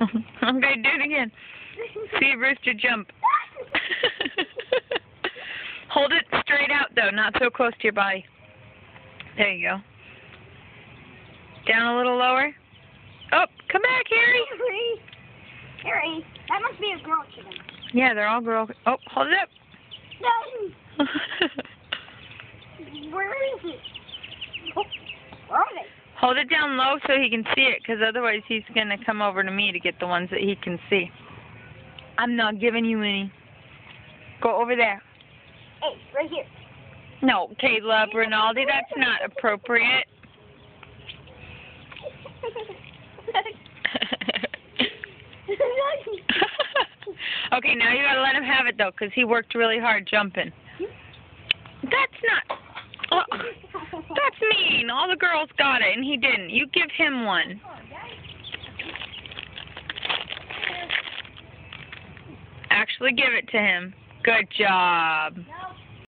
Okay, do it again. See a rooster jump. Hold it straight out, though, not so close to your body. There you go. Down a little lower. Oh, come back, Harry. Harry, that must be a girl chicken. Yeah, they're all girl. Oh, hold it up. No. Where is it? Oh, where are they? Hold it down low so he can see it, because otherwise he's going to come over to me to get the ones that he can see. I'm not giving you any. Go over there. Hey, right here. No, Caleb, Rinaldi, that's not appropriate. Okay, now you gotta let him have it, though, because he worked really hard jumping. That's not... Oh, that's mean. All the girls got it, and he didn't. You give him one. Actually give it to him. Good job.